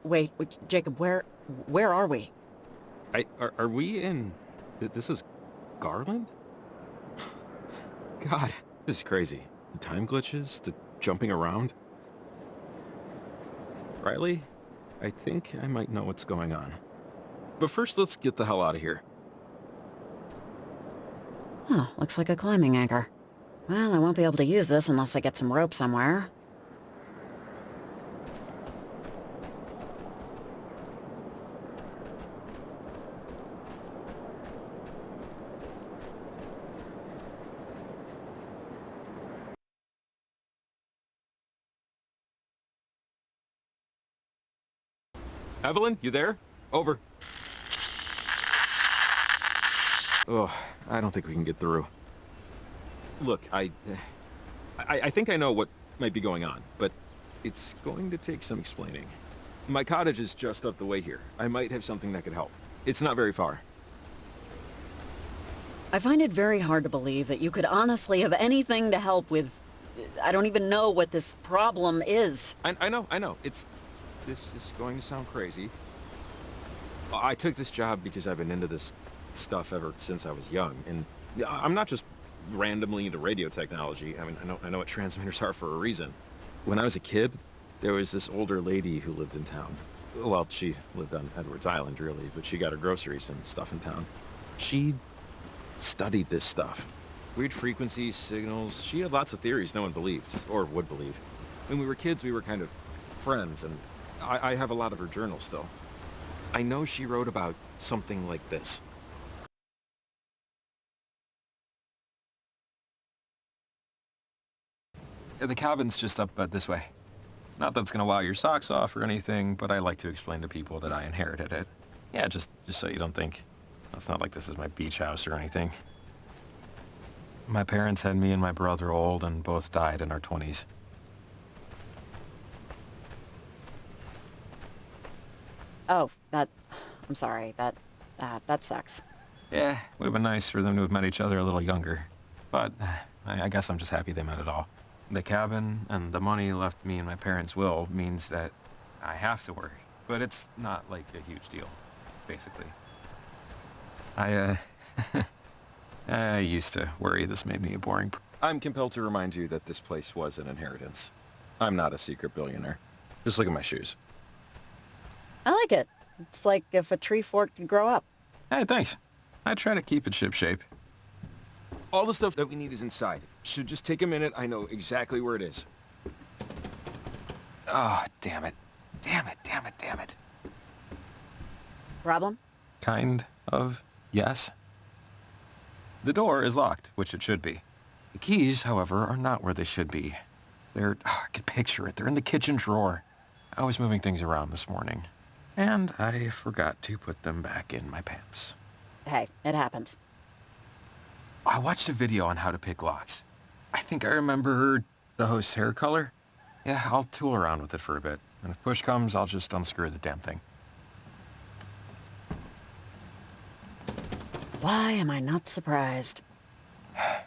Wait, Jacob, where are we? Are we in... This is Garland? God, this is crazy. The time glitches, the jumping around. Riley, I think I might know what's going on. But first, let's get the hell out of here. Huh, looks like a climbing anchor. Well, I won't be able to use this unless I get some rope somewhere. Evelyn, you there? Over. Oh, I don't think we can get through. Look, I think I know what might be going on, but it's going to take some explaining. My cottage is just up the way here. I might have something that could help. It's not very far. I find it very hard to believe that you could honestly have anything to help with... I don't even know what this problem is. I know. This is going to sound crazy. I took this job because I've been into this stuff ever since I was young, and I'm not just randomly into radio technology. I mean, I know what transmitters are for a reason. When I was a kid, there was this older lady who lived in town. Well, she lived on Edwards Island, really, but she got her groceries and stuff in town. She studied this stuff. Weird frequencies, signals. She had lots of theories no one believed, or would believe. When we were kids, we were kind of friends, and I have a lot of her journals still. I know she wrote about something like this. The cabin's just up this way. Not that it's gonna wow your socks off or anything, but I like to explain to people that I inherited it. Yeah, just so you don't think. It's not like this is my beach house or anything. My parents had me and my brother old and both died in our 20s. Oh, I'm sorry, that sucks. Yeah, would have been nice for them to have met each other a little younger. But I guess I'm just happy they met at all. The cabin and the money left me in my parents' will means that I have to work. But it's not like a huge deal, basically. I used to worry this made me a boring... I'm compelled to remind you that this place was an inheritance. I'm not a secret billionaire. Just look at my shoes. I like it. It's like if a tree fort could grow up. Hey, thanks. I try to keep it shipshape. All the stuff that we need is inside. Should just take a minute. I know exactly where it is. Oh, damn it. Damn it. Problem? Kind of, yes. The door is locked, which it should be. The keys, however, are not where they should be. I can picture it. They're in the kitchen drawer. I was moving things around this morning, and I forgot to put them back in my pants. Hey, it happens. I watched a video on how to pick locks. I think I remember the host's hair color. Yeah, I'll tool around with it for a bit, and if push comes, I'll just unscrew the damn thing. Why am I not surprised? I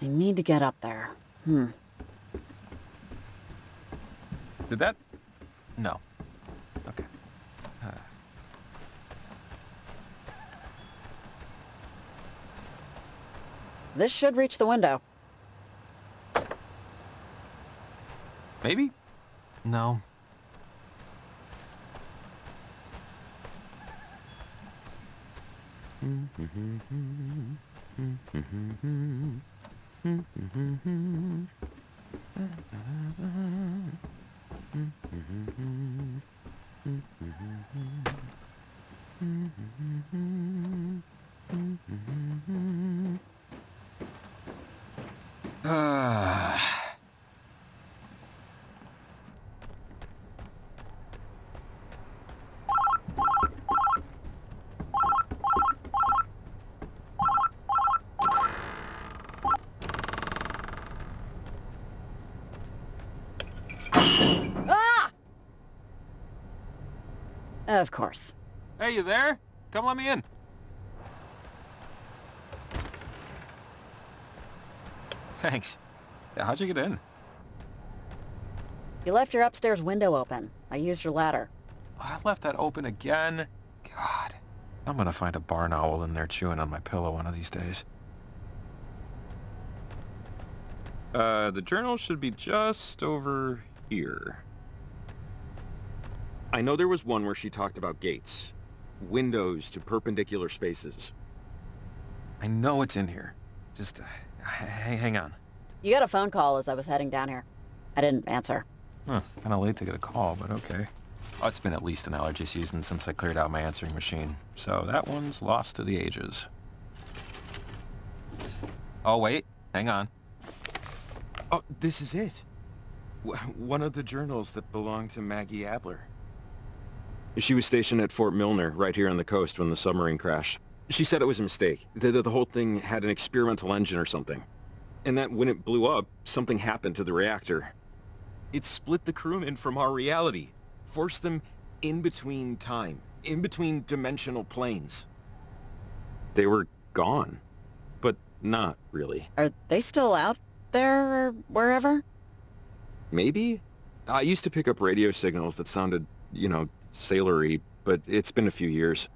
need to get up there. Did that? No. Okay. This should reach the window. Maybe? No. Of course. Hey, you there? Come let me in. Thanks. How'd you get in? You left your upstairs window open. I used your ladder. I left that open again. God. I'm gonna find a barn owl in there chewing on my pillow one of these days. The journal should be just over here. I know there was one where she talked about gates. Windows to perpendicular spaces. I know it's in here. Just, hang on. You got a phone call as I was heading down here. I didn't answer. Huh, kinda late to get a call, but okay. Oh, it's been at least an allergy season since I cleared out my answering machine, so that one's lost to the ages. Oh, wait, hang on. Oh, this is it. One of the journals that belonged to Maggie Adler. She was stationed at Fort Milner, right here on the coast when the submarine crashed. She said it was a mistake, that the whole thing had an experimental engine or something. And that when it blew up, something happened to the reactor. It split the crewmen from our reality, forced them in between time, in between dimensional planes. They were gone, but not really. Are they still out there or wherever? Maybe? I used to pick up radio signals that sounded, sailory, but it's been a few years.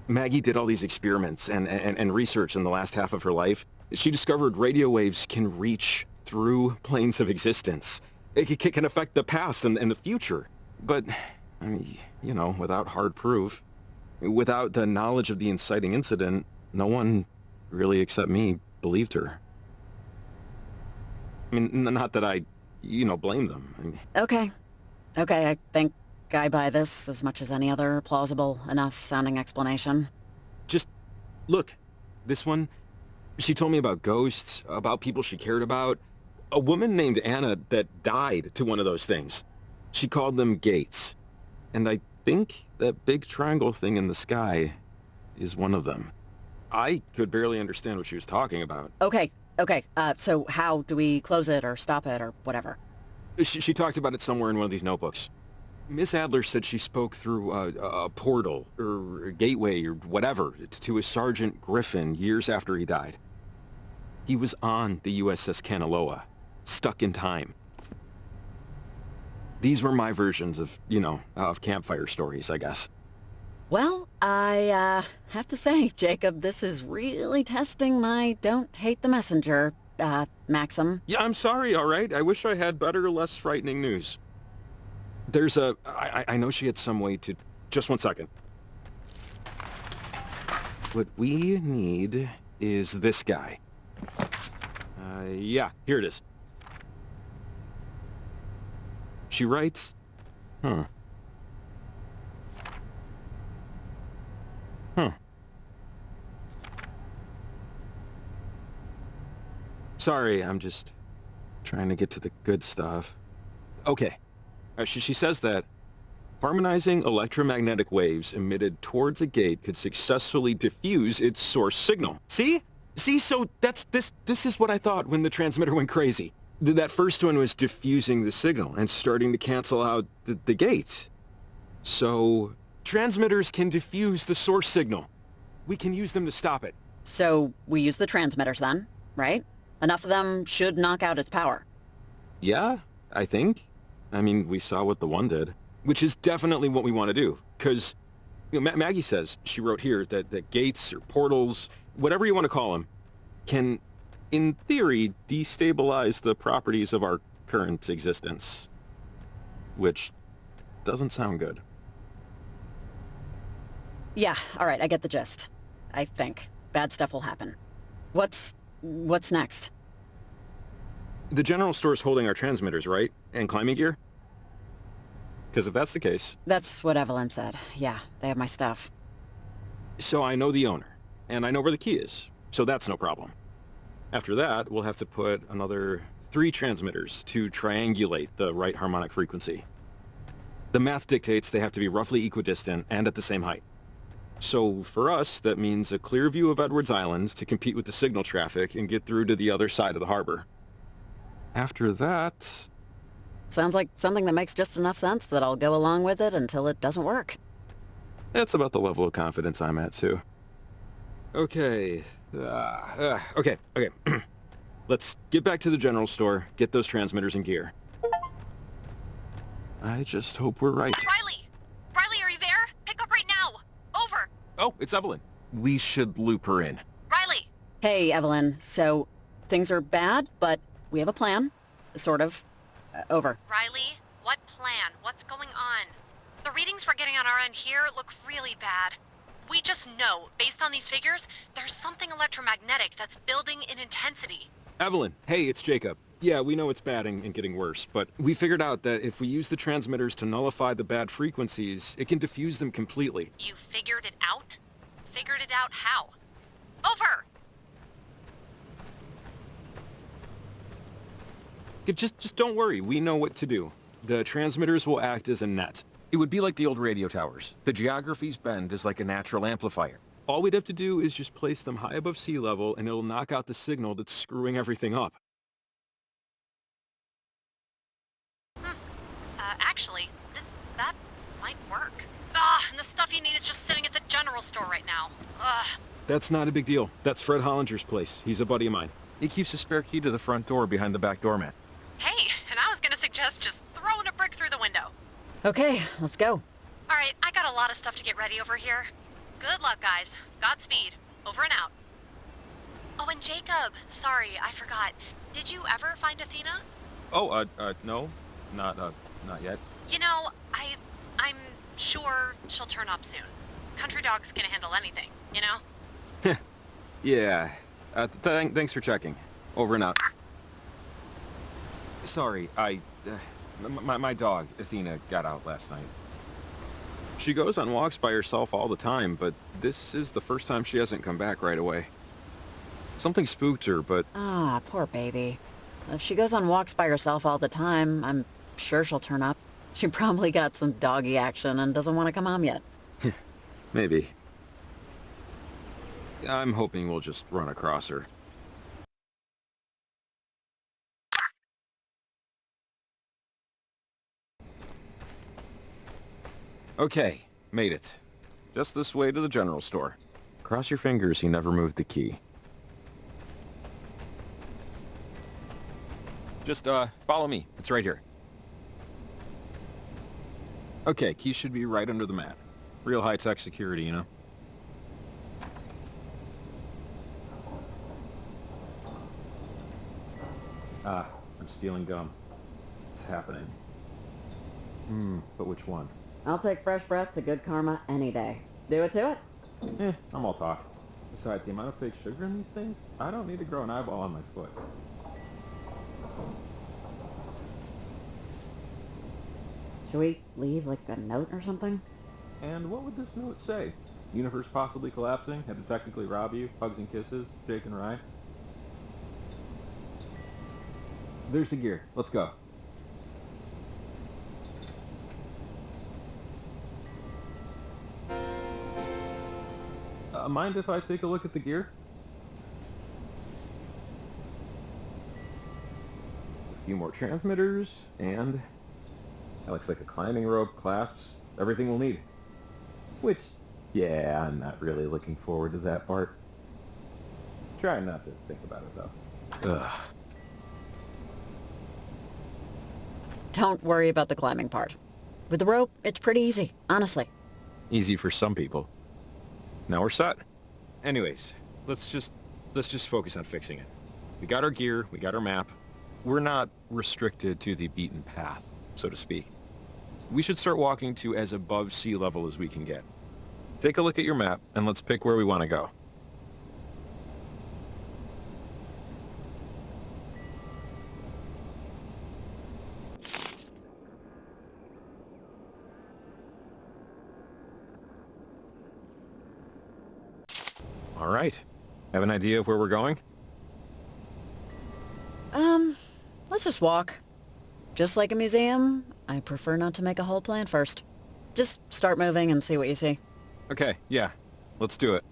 Maggie did all these experiments and research in the last half of her life. She discovered radio waves can reach through planes of existence. It can affect the past and the future. But, without hard proof, without the knowledge of the inciting incident, no one, really except me, believed her. I mean, not that I, blame them. Okay, I think I buy this as much as any other plausible enough sounding explanation. Just, look, this one, she told me about ghosts, about people she cared about. A woman named Anna that died to one of those things. She called them gates. And I think that big triangle thing in the sky is one of them. I could barely understand what she was talking about. Okay, so how do we close it or stop it or whatever? She talked about it somewhere in one of these notebooks. Miss Adler said she spoke through a portal, or a gateway, or whatever, to a Sergeant Griffin years after he died. He was on the USS Kanaloa, stuck in time. These were my versions of, of campfire stories, I guess. Well, I have to say, Jacob, this is really testing my don't hate the messenger, maxim. Yeah, I'm sorry, all right? I wish I had better, less frightening news. There's I know she had some way to... Just one second. What we need is this guy. Yeah, here it is. She writes... Huh. Sorry, I'm just trying to get to the good stuff. Okay. She says that harmonizing electromagnetic waves emitted towards a gate could successfully diffuse its source signal. See? So this is what I thought when the transmitter went crazy. That first one was diffusing the signal and starting to cancel out the gate. So transmitters can diffuse the source signal. We can use them to stop it. So we use the transmitters then, right? Enough of them should knock out its power. Yeah, I think. I mean, we saw what the one did, which is definitely what we want to do. Because, Maggie says, she wrote here, that gates or portals, whatever you want to call them, can, in theory, destabilize the properties of our current existence. Which doesn't sound good. Yeah, all right, I get the gist. I think. Bad stuff will happen. What's next? The general store's holding our transmitters, right? And climbing gear? Because if that's the case... That's what Evelyn said. Yeah, they have my stuff. So I know the owner, and I know where the key is, so that's no problem. After that, we'll have to put another 3 transmitters to triangulate the right harmonic frequency. The math dictates they have to be roughly equidistant and at the same height. So for us, that means a clear view of Edwards Island to compete with the signal traffic and get through to the other side of the harbor. After that... Sounds like something that makes just enough sense that I'll go along with it until it doesn't work. That's about the level of confidence I'm at, too. Okay. Okay. Let's get back to the general store, get those transmitters in gear. I just hope we're right. Riley! Riley, are you there? Pick up right now! Over! Oh, it's Evelyn. We should loop her in. Riley! Hey, Evelyn. So, things are bad, but we have a plan. Sort of. Over. Riley, what plan? What's going on? The readings we're getting on our end here look really bad. We just know, based on these figures, there's something electromagnetic that's building in intensity. Evelyn, hey, it's Jacob. Yeah, we know it's bad and getting worse, but we figured out that if we use the transmitters to nullify the bad frequencies, it can diffuse them completely. You figured it out? Figured it out how? Over! Just don't worry, we know what to do. The transmitters will act as a net. It would be like the old radio towers. The geography's bend is like a natural amplifier. All we'd have to do is just place them high above sea level and it'll knock out the signal that's screwing everything up. Actually, that might work. And the stuff you need is just sitting at the general store right now. That's not a big deal. That's Fred Hollinger's place. He's a buddy of mine. He keeps a spare key to the front door behind the back doormat. Hey, and I was gonna suggest just throwing a brick through the window. Okay, let's go. Alright, I got a lot of stuff to get ready over here. Good luck, guys. Godspeed. Over and out. Oh, and Jacob, sorry, I forgot. Did you ever find Athena? Oh, no. Not yet. You know, I'm sure she'll turn up soon. Country dog's gonna handle anything, you know? Yeah. Thanks for checking. Over and out. Sorry, my dog, Athena, got out last night. She goes on walks by herself all the time, but this is the first time she hasn't come back right away. Something spooked her, but... Ah, poor baby. If she goes on walks by herself all the time, I'm sure she'll turn up. She probably got some doggy action and doesn't want to come home yet. Maybe. I'm hoping we'll just run across her. Okay, made it. Just this way to the general store. Cross your fingers he never moved the key. Just, follow me. It's right here. Okay, key should be right under the mat. Real high-tech security, you know? Ah, I'm stealing gum. It's happening. But which one? I'll take fresh breath to good karma any day. Do it to it? I'm all talk. Besides, the amount of fake sugar in these things, I don't need to grow an eyeball on my foot. Should we leave, like, a note or something? And what would this note say? Universe possibly collapsing, had to technically rob you, hugs and kisses, Jake and Rye. There's the gear. Let's go. Mind if I take a look at the gear? A few more transmitters, and that looks like a climbing rope, clasps, everything we'll need. Which, yeah, I'm not really looking forward to that part. Try not to think about it, though. Ugh. Don't worry about the climbing part. With the rope, it's pretty easy, honestly. Easy for some people. Now we're set. Anyways, let's just focus on fixing it. We got our gear, we got our map. We're not restricted to the beaten path, so to speak. We should start walking to as above sea level as we can get. Take a look at your map, and let's pick where we want to go. All right. Have an idea of where we're going? Let's just walk. Just like a museum, I prefer not to make a whole plan first. Just start moving and see what you see. Okay, yeah. Let's do it.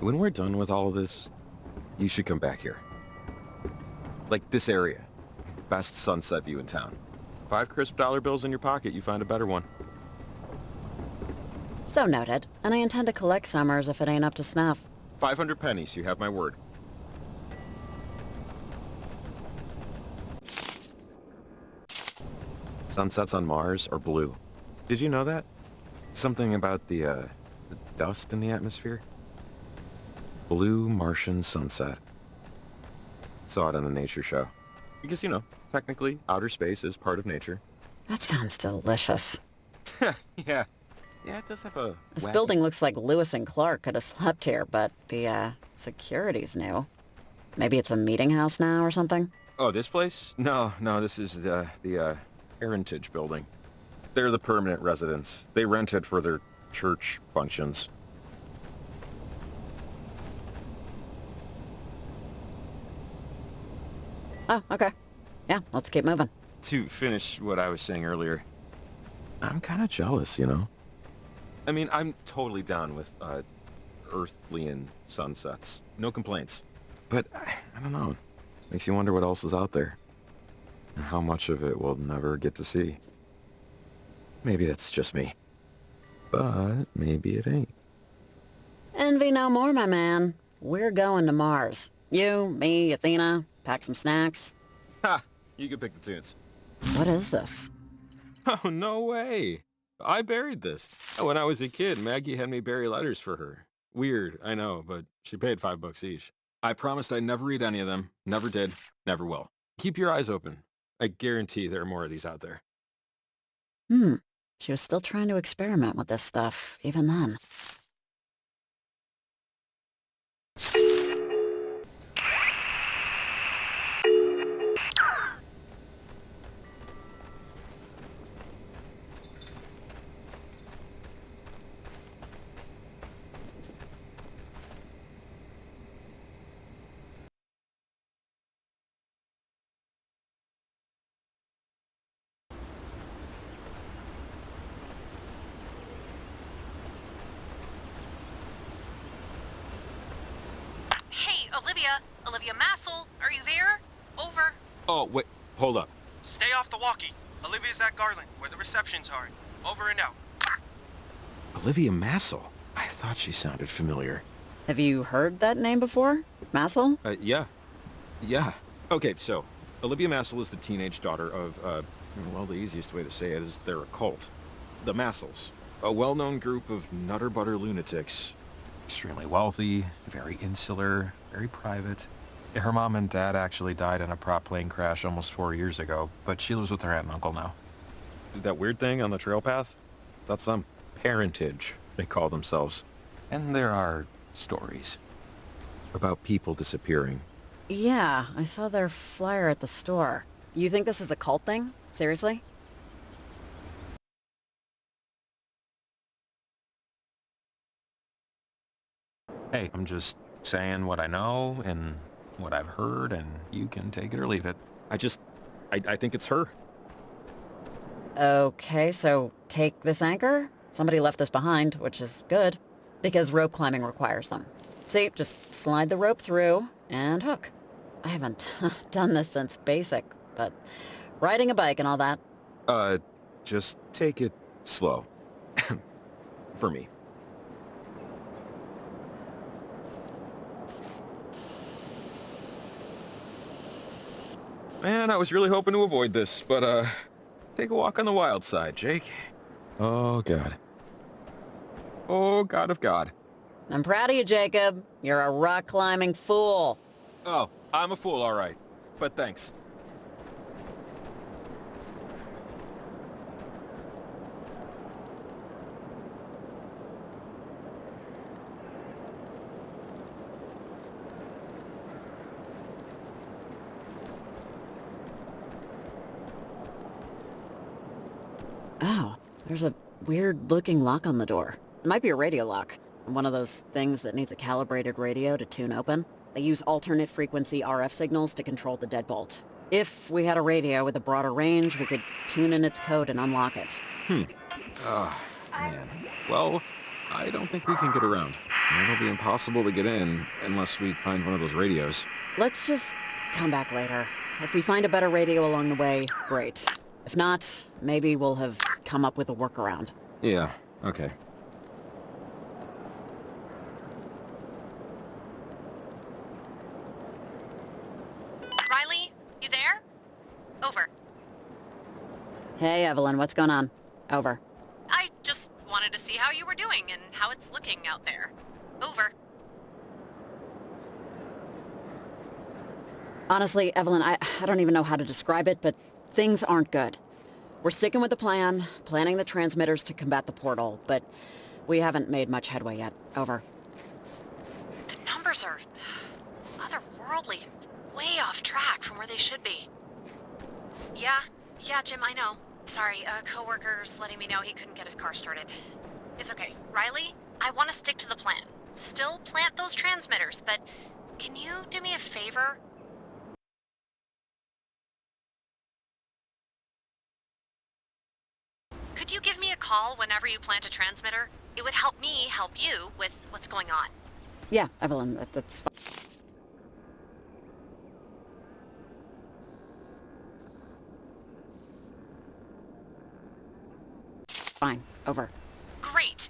When we're done with all of this, you should come back here. Like this area. Best sunset view in town. 5 crisp dollar bills in your pocket, you find a better one. So noted, and I intend to collect summers if it ain't up to snuff. 500 pennies, you have my word. Sunsets on Mars are blue. Did you know that? Something about the dust in the atmosphere? Blue Martian sunset. Saw it on a nature show. Because, you know, technically, outer space is part of nature. That sounds delicious. Yeah. Yeah, it does have a This wacky... building looks like Lewis and Clark could have slept here, but the, security's new. Maybe it's a meeting house now or something? Oh, this place? No, this is the Heritage building. They're the permanent residents. They rent it for their church functions. Oh, okay. Yeah, let's keep moving. To finish what I was saying earlier, I'm kind of jealous, you know? I mean, I'm totally down with, Earthlian sunsets. No complaints. But, I don't know. Makes you wonder what else is out there. And how much of it we'll never get to see. Maybe that's just me. But maybe it ain't. Envy no more, my man. We're going to Mars. You, me, Athena, pack some snacks. Ha! You can pick the tunes. What is this? Oh, no way. I buried this. When I was a kid, Maggie had me bury letters for her. Weird, I know, but she paid $5 each. I promised I'd never read any of them. Never did. Never will. Keep your eyes open. I guarantee there are more of these out there. She was still trying to experiment with this stuff, even then. Hey, Olivia! Olivia Massel, are you there? Over. Oh, wait. Hold up. Stay off the walkie. Olivia's at Garland, where the reception's are. Over and out. Olivia Massel? I thought she sounded familiar. Have you heard that name before? Massel? Yeah. Okay, so, Olivia Massel is the teenage daughter of, well, the easiest way to say it is they're a cult. The Massels. A well-known group of nutter-butter lunatics. Extremely wealthy, very insular, very private. Her mom and dad actually died in a prop plane crash almost 4 years ago, but she lives with her aunt and uncle now. That weird thing on the trail path? That's them. Parentage, they call themselves. And there are stories about people disappearing. Yeah, I saw their flyer at the store. You think this is a cult thing? Seriously? Hey, I'm just saying what I know and what I've heard, and you can take it or leave it. I think it's her. Okay, so take this anchor? Somebody left this behind, which is good, because rope climbing requires them. See, just slide the rope through and hook. I haven't done this since basic, but riding a bike and all that. Just take it slow. For me. Man, I was really hoping to avoid this, but, take a walk on the wild side, Jake. Oh, God. Oh, God of God. I'm proud of you, Jacob. You're a rock climbing fool. Oh, I'm a fool, all right. But thanks. Oh, there's a weird-looking lock on the door. It might be a radio lock. One of those things that needs a calibrated radio to tune open. They use alternate frequency RF signals to control the deadbolt. If we had a radio with a broader range, we could tune in its code and unlock it. Oh, man. Well, I don't think we can get around. It'll be impossible to get in unless we find one of those radios. Let's just come back later. If we find a better radio along the way, great. If not, maybe we'll have come up with a workaround. Yeah, okay. Riley, you there? Over. Hey, Evelyn, what's going on? Over. I just wanted to see how you were doing and how it's looking out there. Over. Honestly, Evelyn, I don't even know how to describe it, but things aren't good. We're sticking with the plan, planning the transmitters to combat the portal, but we haven't made much headway yet. Over. The numbers are otherworldly, way off track from where they should be. Yeah, Jim, I know. Sorry, a coworker's letting me know he couldn't get his car started. It's okay. Riley, I want to stick to the plan. Still plant those transmitters, but can you do me a favor? Could you give me a call whenever you plant a transmitter? It would help me help you with what's going on. Yeah, Evelyn, that's fine. Fine. Over. Great.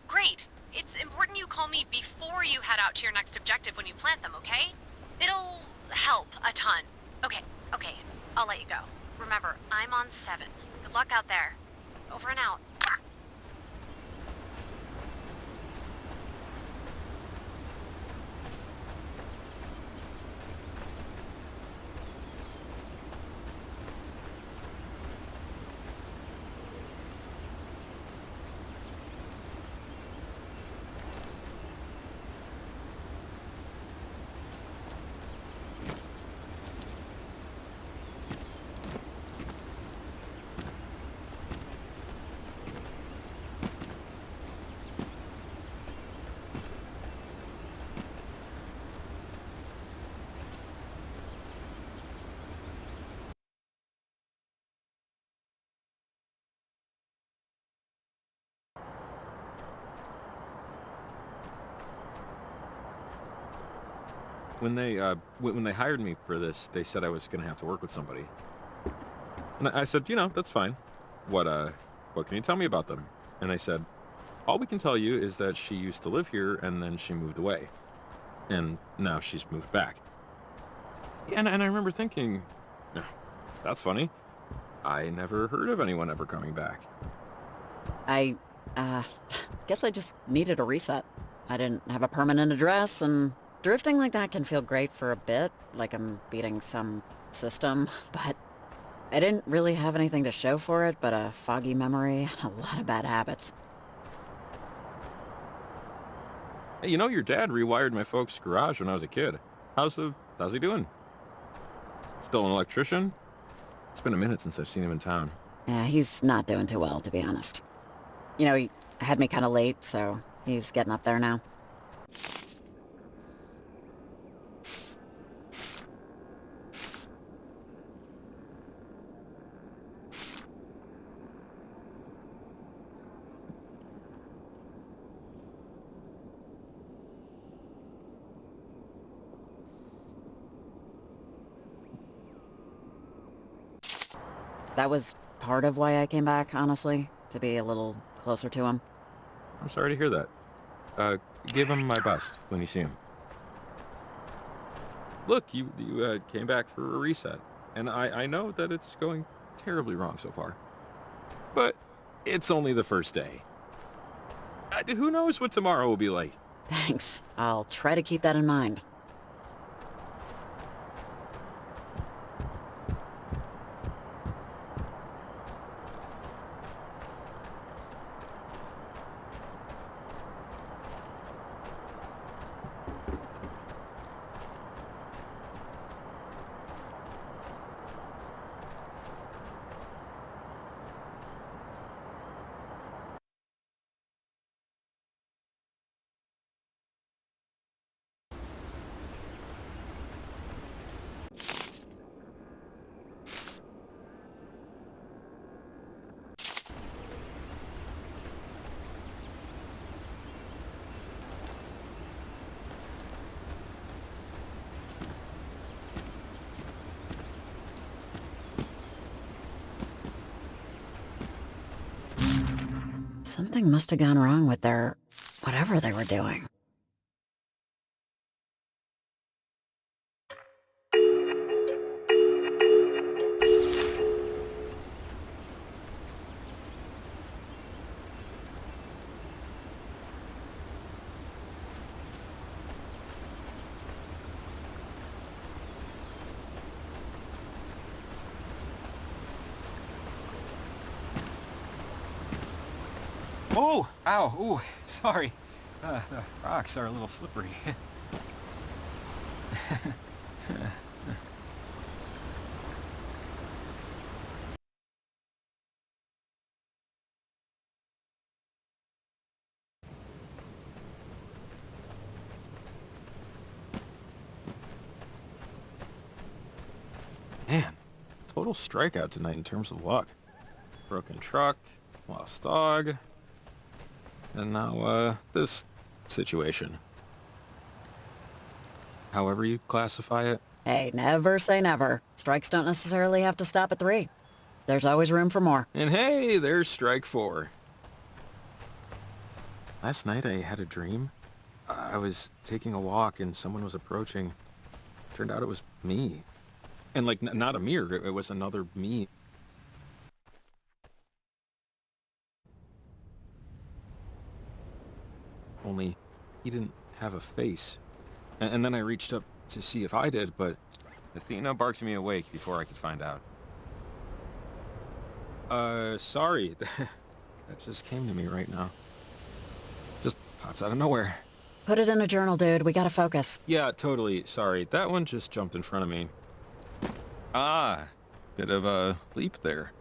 It's important you call me before you head out to your next objective when you plant them, okay? It'll help a ton. Okay, I'll let you go. Remember, I'm on 7. Good luck out there. Over and out. When they hired me for this, they said I was gonna have to work with somebody. And I said, that's fine. What can you tell me about them? And they said, all we can tell you is that she used to live here and then she moved away. And now she's moved back. And I remember thinking, "Oh, that's funny. I never heard of anyone ever coming back." I, guess I just needed a reset. I didn't have a permanent address, and drifting like that can feel great for a bit, like I'm beating some system, but I didn't really have anything to show for it but a foggy memory and a lot of bad habits. Hey, your dad rewired my folks' garage when I was a kid. How's he doing? Still an electrician? It's been a minute since I've seen him in town. Yeah, he's not doing too well, to be honest. He had me kind of late, so he's getting up there now. That was part of why I came back, honestly, to be a little closer to him. I'm sorry to hear that. Give him my best when you see him. Look, you came back for a reset, and I know that it's going terribly wrong so far. But it's only the first day. Who knows what tomorrow will be like? Thanks. I'll try to keep that in mind. Something must have gone wrong with their... whatever they were doing. Oh! Ow! Ooh, sorry. The rocks are a little slippery. Man, total strikeout tonight in terms of luck. Broken truck, lost dog, and now, this situation. However you classify it. Hey, never say never. Strikes don't necessarily have to stop at 3. There's always room for more. And hey, there's strike 4. Last night I had a dream. I was taking a walk and someone was approaching. Turned out it was me. And like, not a mirror, it was another me. Only he didn't have a face. And then I reached up to see if I did, but Athena barked me awake before I could find out. Sorry. That just came to me right now. Just pops out of nowhere. Put it in a journal, dude. We gotta focus. Yeah, totally. Sorry. That one just jumped in front of me. Ah, bit of a leap there.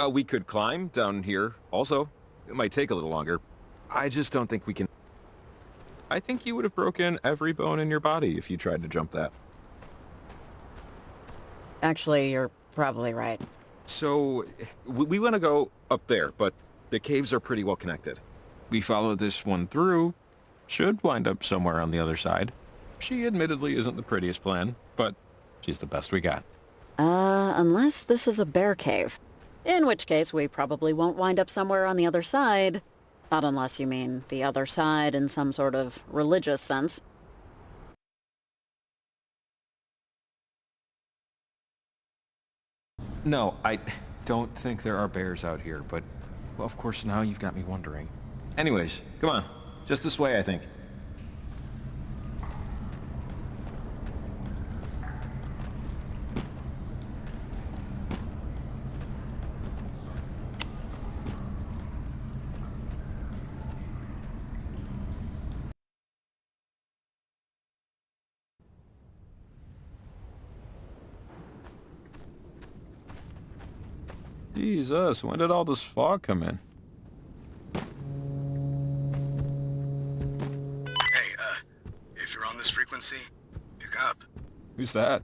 We could climb down here also. It might take a little longer. I just don't think we can... I think you would have broken every bone in your body if you tried to jump that. Actually, you're probably right. So, we want to go up there, but the caves are pretty well connected. We follow this one through, should wind up somewhere on the other side. She admittedly isn't the prettiest plan, but she's the best we got. Unless this is a bear cave. In which case, we probably won't wind up somewhere on the other side. Not unless you mean the other side in some sort of religious sense. No, I don't think there are bears out here, but, well, of course now you've got me wondering. Anyways, come on. Just this way, I think. Jesus, when did all this fog come in? Hey, if you're on this frequency, pick up. Who's that?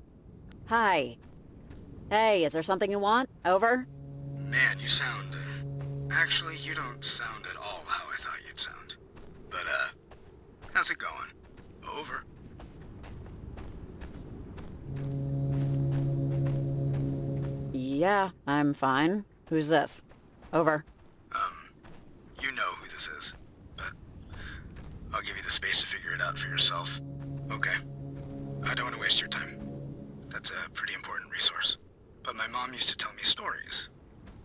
Hi. Hey, is there something you want? Over? Man, you sound, actually, you don't sound at all how I thought you'd sound. But, how's it going? Over. Yeah, I'm fine. Who's this? Over. You know who this is, but I'll give you the space to figure it out for yourself. Okay. I don't want to waste your time. That's a pretty important resource. But my mom used to tell me stories.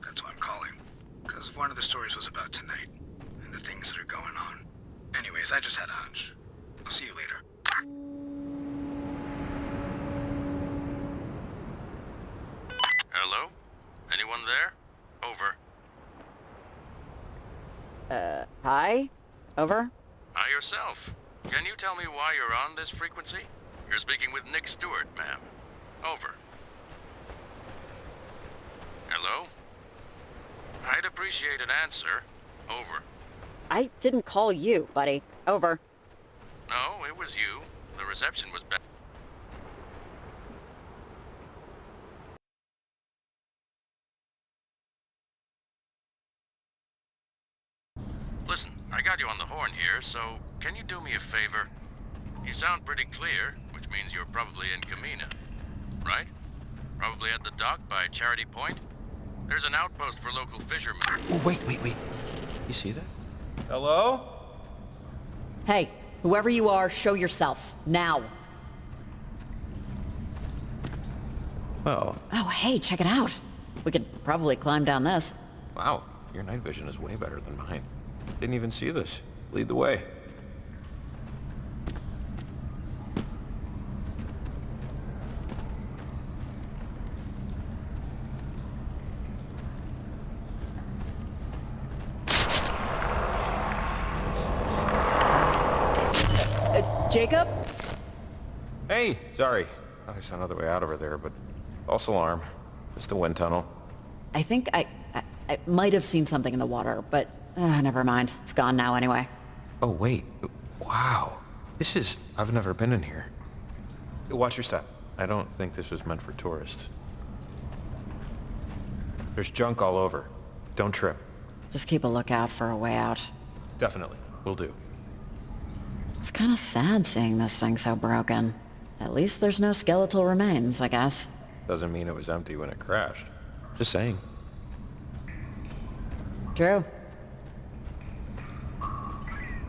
That's why I'm calling. Because one of the stories was about tonight, and the things that are going on. Anyways, I just had a hunch. I'll see you later. Hello? Anyone there? Over. Hi? Over? Hi yourself. Can you tell me why you're on this frequency? You're speaking with Nick Stewart, ma'am. Over. Hello? I'd appreciate an answer. Over. I didn't call you, buddy. Over. No, it was you. The reception was bad. Listen, I got you on the horn here, so can you do me a favor? You sound pretty clear, which means you're probably in Kamina, right? Probably at the dock by Charity Point? There's an outpost for local fishermen. Oh, wait. You see that? Hello? Hey, whoever you are, show yourself. Now. Oh, Oh, hey, check it out. We could probably climb down this. wow. Your night vision is way better than mine. Didn't even see this. Lead the way. Jacob? Hey, sorry. Thought I saw another way out over there, but false alarm. Just a wind tunnel. I think I might have seen something in the water, but never mind. It's gone now anyway. Oh, wait. Wow. I've never been in here. Watch your step. I don't think this was meant for tourists. There's junk all over. Don't trip. Just keep a lookout for a way out. Definitely. Will do. It's kind of sad seeing this thing so broken. At least there's no skeletal remains, I guess. Doesn't mean it was empty when it crashed. Just saying. True.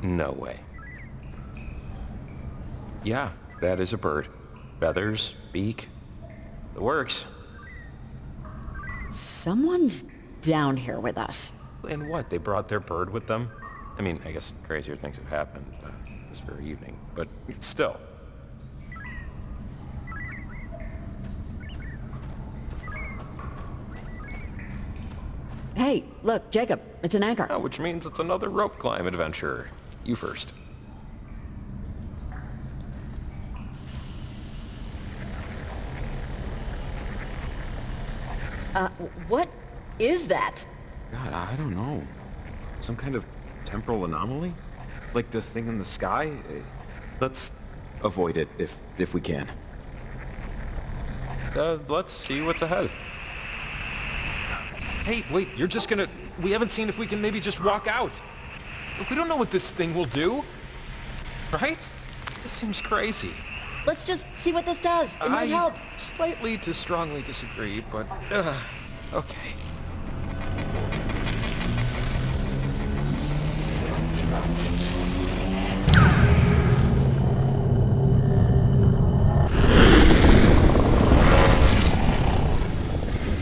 No way. Yeah, that is a bird. Feathers, beak. It works. Someone's down here with us. And what? They brought their bird with them? I mean, I guess crazier things have happened this very evening, but still. Hey, look, Jacob, it's an anchor. Oh, which means it's another rope climb adventure. You first. What is that? God, I don't know. Some kind of temporal anomaly? Like the thing in the sky? Let's avoid it if we can. Let's see what's ahead. Hey, wait, you're just gonna... We haven't seen if we can maybe just walk out. Look, we don't know what this thing will do. Right? This seems crazy. Let's just see what this does. It might help. Slightly to strongly disagree, but... okay.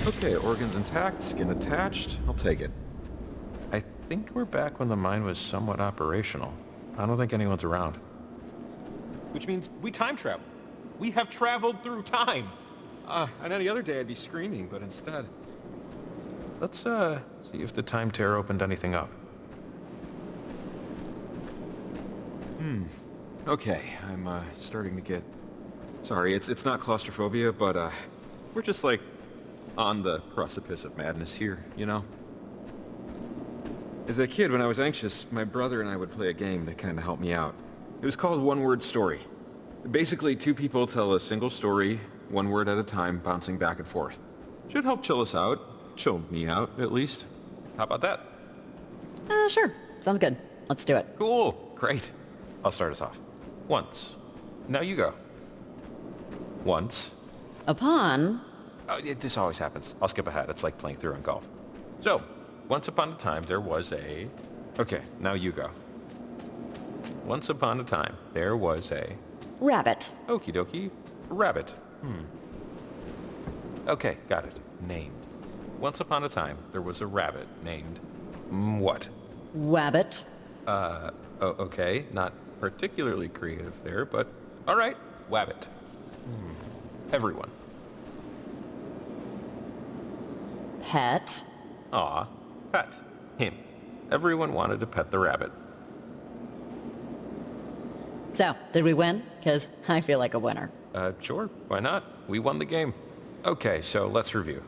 Okay, organs intact, skin attached. I'll take it. I think we're back when the mine was somewhat operational. I don't think anyone's around. Which means we time travel. We have traveled through time. On any other day I'd be screaming, but instead... Let's, see if the time tear opened anything up. Okay, I'm, starting to get... Sorry, it's not claustrophobia, but, we're just, like, on the precipice of madness here, you know? As a kid, when I was anxious, my brother and I would play a game that kind of helped me out. It was called One Word Story. Basically, two people tell a single story, one word at a time, bouncing back and forth. Should help chill us out. Chill me out, at least. How about that? Sure. Sounds good. Let's do it. Cool. Great. I'll start us off. Once. Now you go. Once. Upon... This always happens. I'll skip ahead. It's like playing through in golf. So, once upon a time, there was a... Okay, now you go. Once upon a time, there was a... Rabbit. Okie dokie. Rabbit. Okay, got it. Named. Once upon a time, there was a rabbit named... what? Wabbit. Okay. Not particularly creative there, but... Alright. Wabbit. Everyone. Pet. Aw. Pet. Him. Everyone wanted to pet the rabbit. So, did we win? Because I feel like a winner. Sure. Why not? We won the game. Okay, so let's review.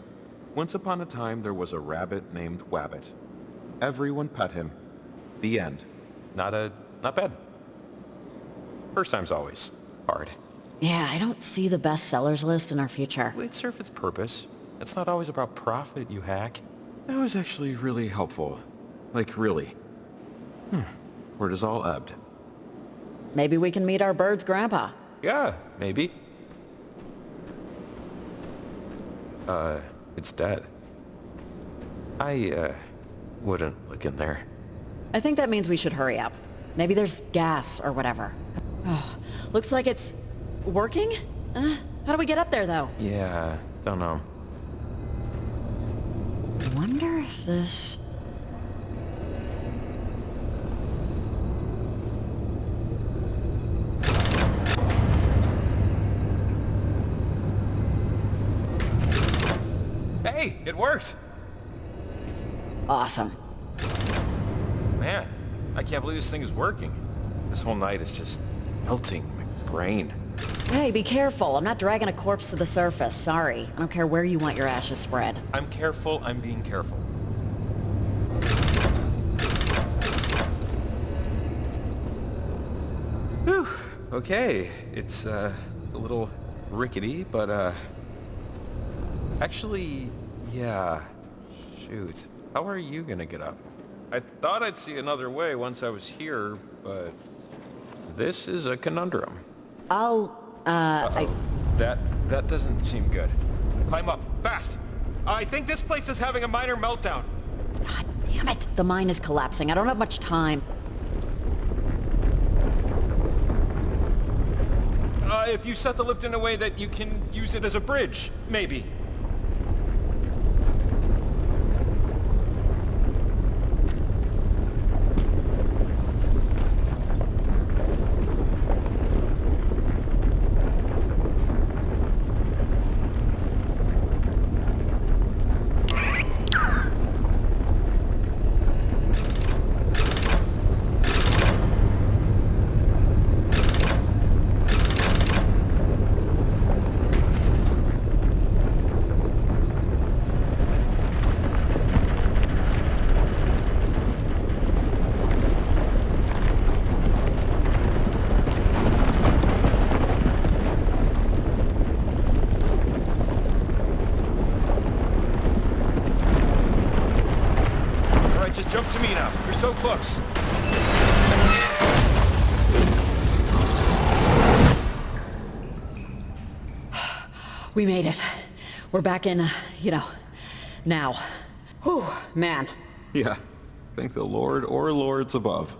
Once upon a time, there was a rabbit named Wabbit. Everyone pet him. The end. Not bad. First time's always hard. Yeah, I don't see the bestsellers list in our future. It served its purpose. It's not always about profit, you hack. That was actually really helpful. Like, really. Cortisol ebbed. Maybe we can meet our bird's grandpa. Yeah, maybe. It's dead. I, wouldn't look in there. I think that means we should hurry up. Maybe there's gas or whatever. Oh, looks like it's working? How do we get up there, though? Yeah, don't know. I wonder if this... Hey, it worked! Awesome. Man, I can't believe this thing is working. This whole night is just melting my brain. Hey, be careful. I'm not dragging a corpse to the surface. Sorry. I don't care where you want your ashes spread. I'm careful, I'm being careful. Whew. Okay, it's a little rickety, but actually, yeah, shoot. How are you gonna get up? I thought I'd see another way once I was here, but this is a conundrum. That doesn't seem good. Climb up, fast! I think this place is having a minor meltdown. God damn it. The mine is collapsing. I don't have much time. If you set the lift in a way that you can use it as a bridge, maybe. Just jump to me now. You're so close. We made it. We're back in, now. Whew, man. Yeah. Thank the Lord or lords above.